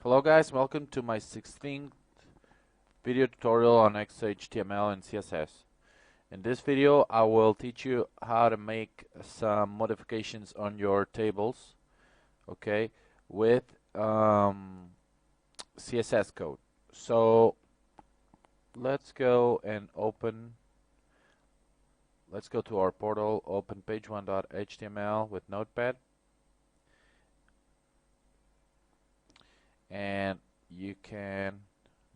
Hello guys, welcome to my 16th video tutorial on XHTML and CSS. In this video I will teach you how to make some modifications on your tables, okay, with CSS code. So let's go to our portal, open page1.html with Notepad, and you can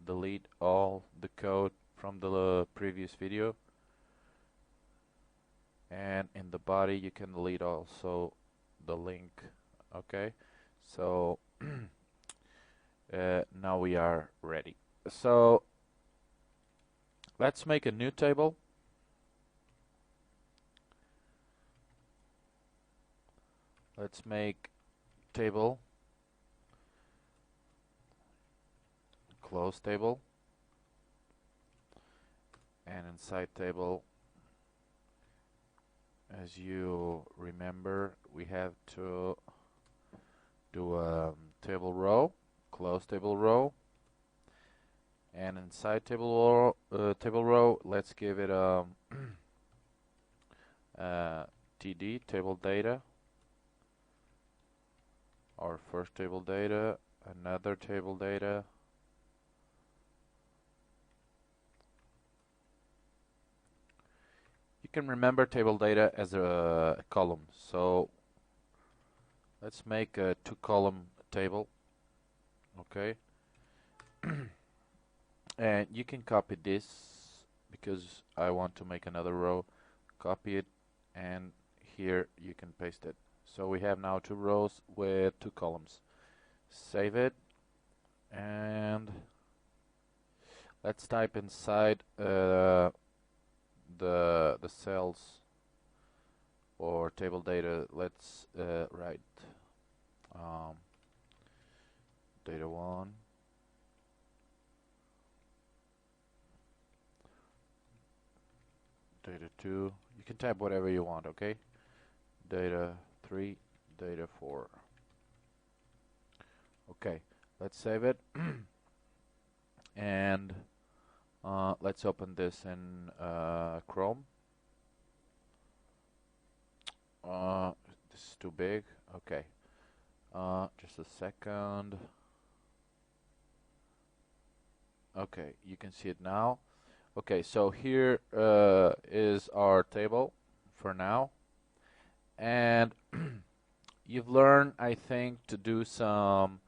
delete all the code from the previous video, and in the body you can delete also the link. Okay, so now we are ready. So let's make a new table. Let's make table, close table, and inside table, as you remember, we have to do a table row, close table row, and inside table row, let's give it a TD, table data, our first table data, another table data, you can remember table data as a column. So let's make a 2-column table, okay? And you can copy this because I want to make another row. Copy it, and here you can paste it. So we have now 2 rows with 2 columns. Save it, and let's type inside the cells or table data. Let's write data 1, data 2. You can type whatever you want, okay? Data 3, data 4. Okay, let's save it. And let's open this in Chrome. This is too big. Okay, just a second. Okay, you can see it now. Okay, so here is our table for now, and you've learned, I think, to do some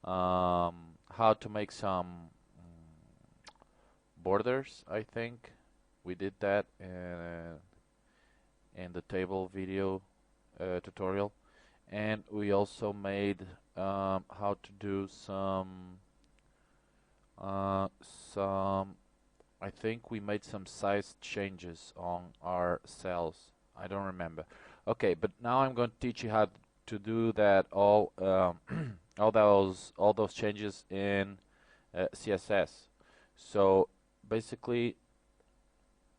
how to make some borders. I think we did that in the table video tutorial, and we also made how to do some I think we made some size changes on our cells. I don't remember. Okay, but now I'm going to teach you how to do that all all those changes in CSS. So basically,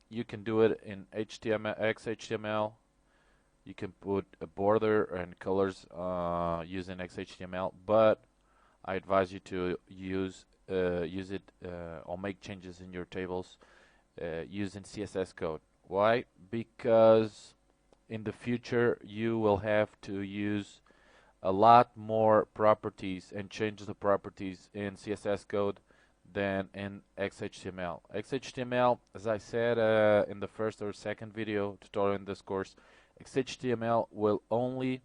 you can do it in XHTML. You can put a border and colors using XHTML, but I advise you to use it or make changes in your tables using CSS code. Why? Because in the future you will have to use a lot more properties and change the properties in CSS code than in XHTML. XHTML, as I said in the first or second video tutorial in this course, XHTML will only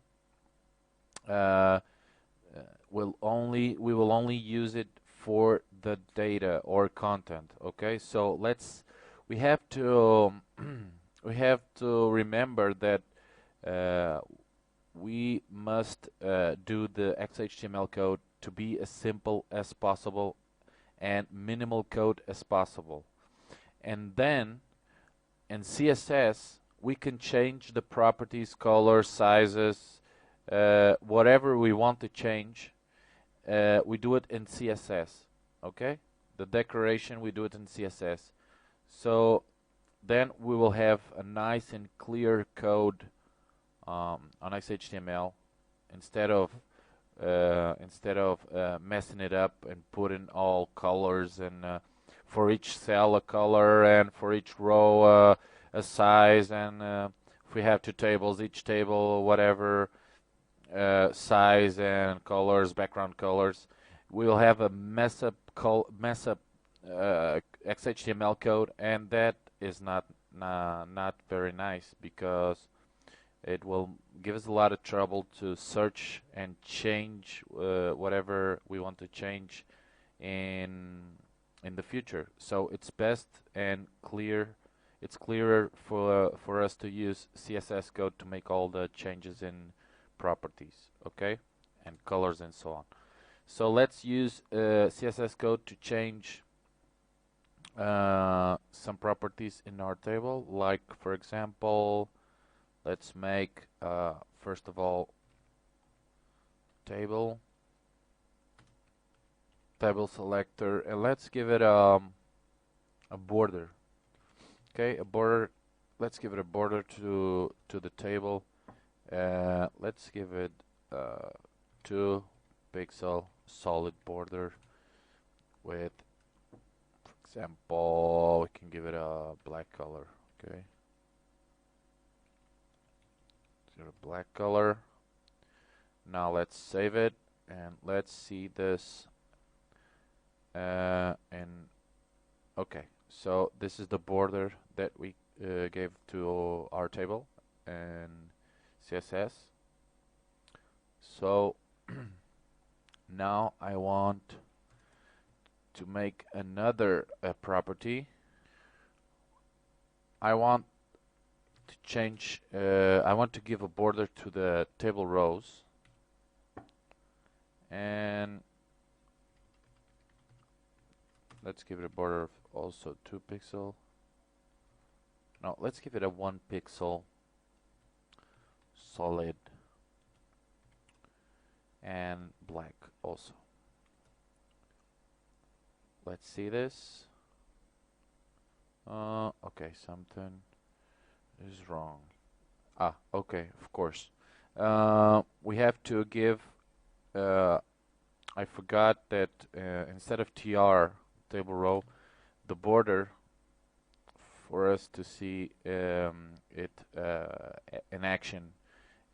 we will only use it for the data or content. Okay, so we have to we have to remember that we must do the XHTML code to be as simple as possible and minimal code as possible. And then in CSS we can change the properties, color, sizes, whatever we want to change. We do it in CSS, okay? The decoration, we do it in CSS. So then we will have a nice and clear code on XHTML instead of instead of messing it up and putting all colors and for each cell a color and for each row a size, and if we have two tables, each table whatever size and colors, background colors, we'll have a mess up XHTML code, and that is not very nice, because it will give us a lot of trouble to search and change whatever we want to change in the future. So it's best and clear. It's clearer for us to use CSS code to make all the changes in properties, okay, and colors and so on. So let's use CSS code to change some properties in our table. Like, for example, let's make first of all table selector, and let's give it a border. Okay, a border. Let's give it a border to the table. Let's give it 2 pixel solid border with, for example, we can give it a black color. Okay, give it a black color. Now let's save it and let's see this. And okay, so this is the border that we gave to our table and CSS. So now I want to make another property. I want to change, I want to give a border to the table rows, and let's give it a border of also 2 pixel. No, let's give it a 1 pixel solid and black also. Let's see this. Okay, something is wrong. Ah, okay, of course. We have to give, I forgot that instead of tr, table row, the border, for us to see it in action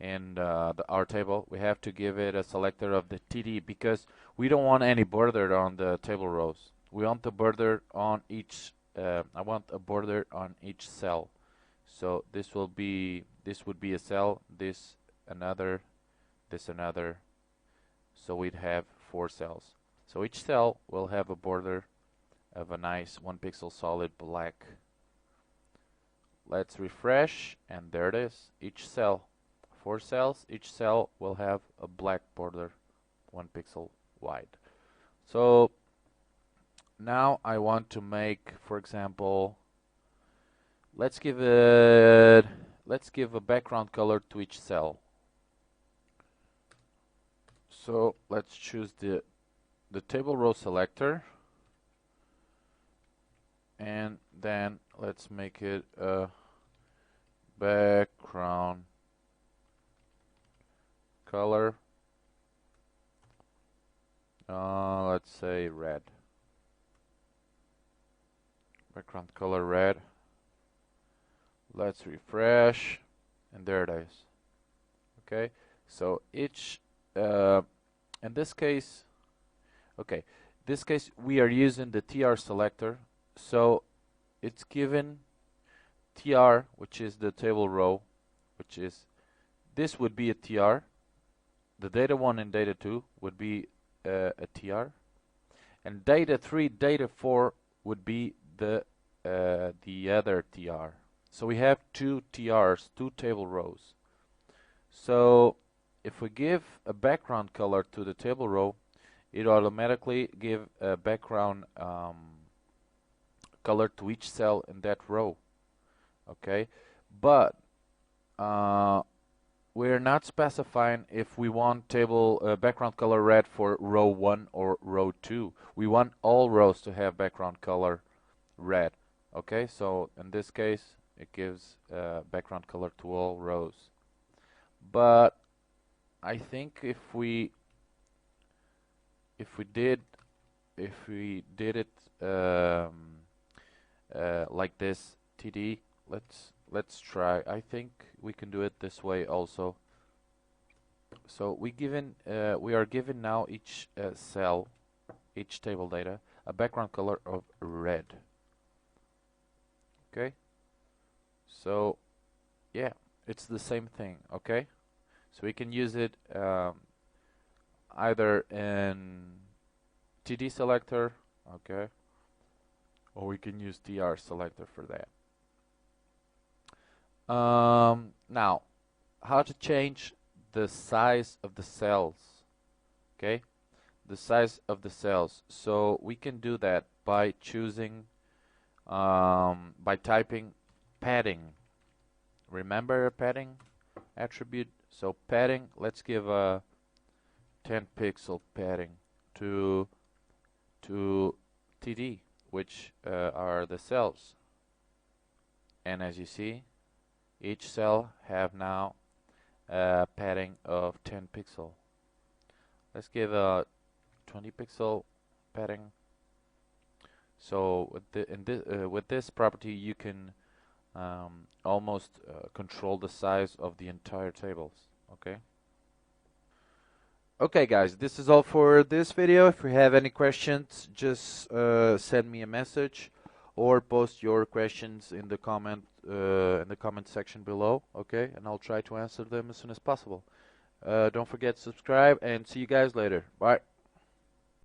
in our table, we have to give it a selector of the TD, because we don't want any border on the table rows. We want the border on each. I want a border on each cell. So this would be a cell, this another, this another. So we'd have 4 cells. So each cell will have a border of a nice 1 pixel solid black. Let's refresh, and there it is. Each cell, 4 cells, each cell will have a black border 1 pixel wide. So now I want to make, for example, let's give a background color to each cell. So let's choose the table row selector, and then let's make it a background color. Let's say red. Background color red. Let's refresh, and there it is. Okay, so each in this case, okay, this case we are using the tr selector, so it's given tr, which is the table row, which is, this would be a tr, the data 1 and data 2 would be a tr, and data 3, data 4 would be the other tr. So we have 2 trs, 2 table rows. So if we give a background color to the table row, it automatically give a background color to each cell in that row. Okay, but we're not specifying if we want table background color red for row 1 or row 2. We want all rows to have background color red. Okay, so in this case it gives background color to all rows. But I think if we if we did it like this, TD, let's try. I think we can do it this way also. So we are given now each cell, each table data, a background color of red. Okay, so yeah, it's the same thing. Okay, so we can use it either in TD selector, okay, or we can use TR selector for that. Now, how to change the size of the cells? Okay, the size of the cells. So we can do that by choosing, by typing padding. Remember a padding attribute? So padding, let's give a 10 pixel padding to TD, which are the cells. And as you see, each cell have now a padding of 10 pixel. Let's give a 20 pixel padding. So with this property, you can almost control the size of the entire tables. Okay. Okay, guys, this is all for this video. If you have any questions, just send me a message or post your questions in the comment section below. Okay, and I'll try to answer them as soon as possible. Don't forget to subscribe, and see you guys later. Bye.